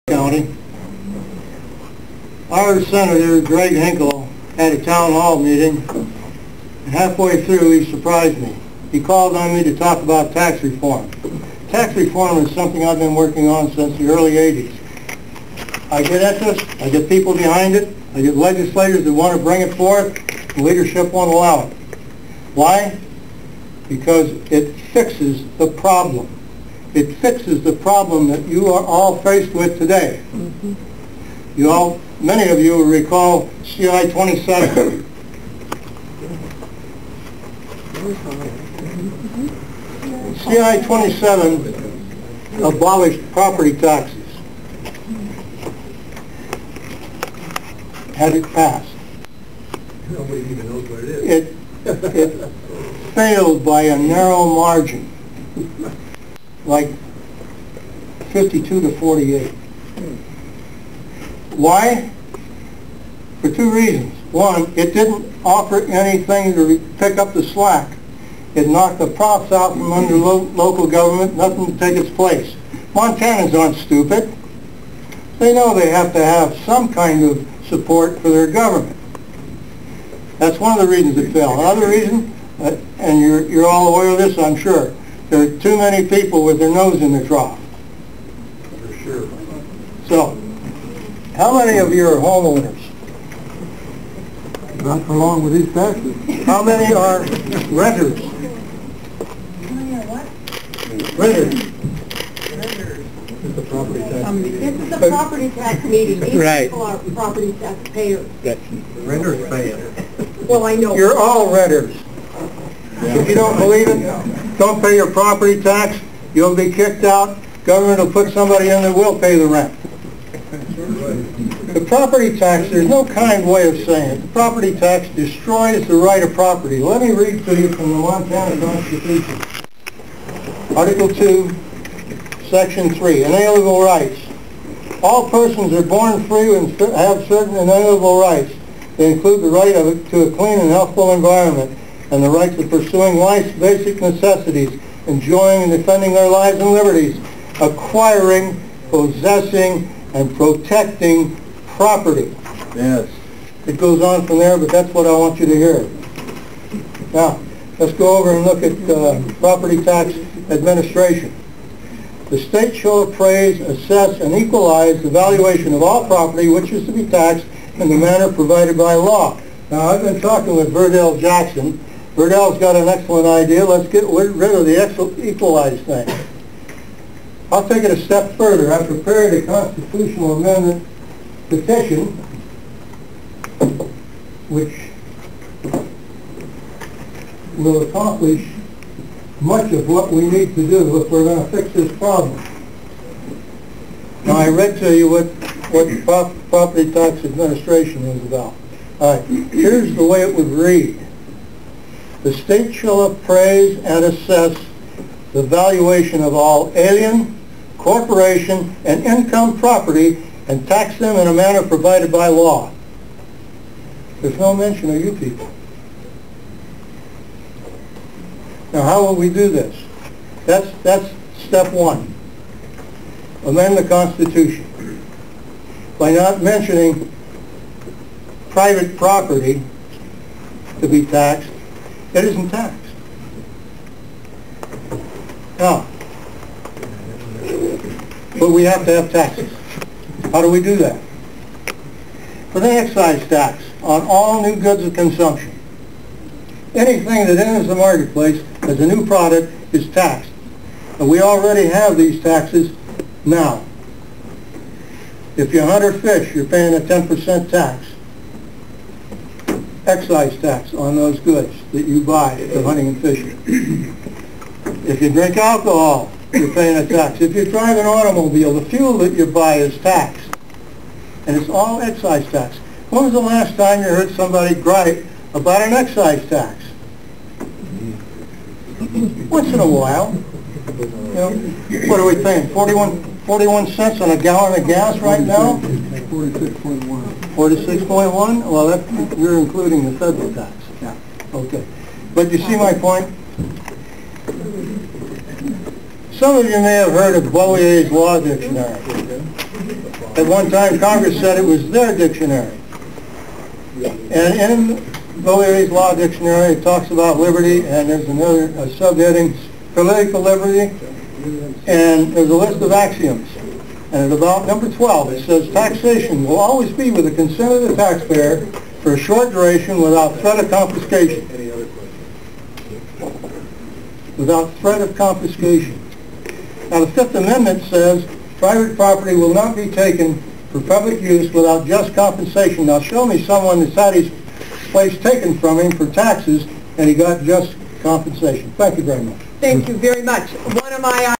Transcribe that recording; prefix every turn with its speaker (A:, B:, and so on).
A: County. Our Senator Greg Hinkle had a town hall meeting, and halfway through he surprised me. He called on me to talk about tax reform. Tax reform is something I've been working on since the early 80s. I get interest, I get people behind it, I get legislators that want to bring it forth, and leadership won't allow it. Why? Because it fixes the problem. It fixes the problem that you are all faced with today. Many of you will recall CI 27. CI 27 abolished property taxes. Had it passed.
B: Nobody even knows what it is.
A: It failed by a narrow margin, like 52 to 48. Why? For two reasons. One, it didn't offer anything to pick up the slack. It knocked the props out from under local government, nothing to take its place. Montanans aren't stupid. They know they have to have some kind of support for their government. That's one of the reasons it failed. Another reason, and you're all aware of this, I'm sure, there are too many people with their nose in the trough.
B: For sure.
A: So, how many of you are homeowners?
B: Not for long with these taxes.
A: How many are renters? Renters.
B: It's a property tax.
C: This is a property tax meeting. These
A: Right.
C: people are property tax payers.
B: Renters pay it.
C: Well, I know.
A: You're all renters. If you don't believe it, don't pay your property tax, you'll be kicked out. Government will put somebody in that will pay the rent. The property tax, there's no kind way of saying it. The property tax destroys the right of property. Let me read to you from the Montana Constitution. Article 2, Section 3, Inalienable Rights. All persons are born free and have certain inalienable rights. They include the right to a clean and healthful environment and the rights of pursuing life's basic necessities, enjoying and defending their lives and liberties, acquiring, possessing, and protecting property.
B: Yes.
A: It goes on from there, but that's what I want you to hear. Now, let's go over and look at property tax administration. The state shall appraise, assess, and equalize the valuation of all property which is to be taxed in the manner provided by law. Now, I've been talking with Verdell Jackson. Verdell's got an excellent idea. Let's get rid of the equalize thing. I'll take it a step further. I prepared a constitutional amendment petition which will accomplish much of what we need to do if we're going to fix this problem. Now, I read to you what property tax administration is about. All right, here's the way it would read. The state shall appraise and assess the valuation of all alien, corporation, and income property and tax them in a manner provided by law. There's no mention of you people. Now, how will we do this? That's step one. Amend the Constitution by not mentioning private property to be taxed. It isn't taxed. Now, but we have to have taxes. How do we do that? For the excise tax on all new goods of consumption, anything that enters the marketplace as a new product is taxed. And we already have these taxes now. If you hunt or fish, you're paying a 10% tax. Excise tax on those goods that you buy for hunting and fishing. If you drink alcohol, you're paying a tax. If you drive an automobile, the fuel that you buy is taxed. And it's all excise tax. When was the last time you heard somebody gripe about an excise tax? Once in a while. You know, what are we paying? 41 cents on a gallon of gas right now?
B: 46.1.
A: 46.1? Well, you're including the federal tax.
B: Yeah.
A: Okay. But you see my point? Some of you may have heard of Beaulieu's Law Dictionary. At one time, Congress said it was their dictionary. And in Valeri's Law Dictionary, it talks about liberty, and there's another subheading, political liberty, and there's a list of axioms. And at about number 12, it says, taxation will always be with the consent of the taxpayer for a short duration without threat of confiscation. Without threat of confiscation. Now, the Fifth Amendment says, private property will not be taken for public use without just compensation. Now, show me someone that's had his place taken from him for taxes and he got just compensation. Thank you very much.
C: Thank you very much. One of my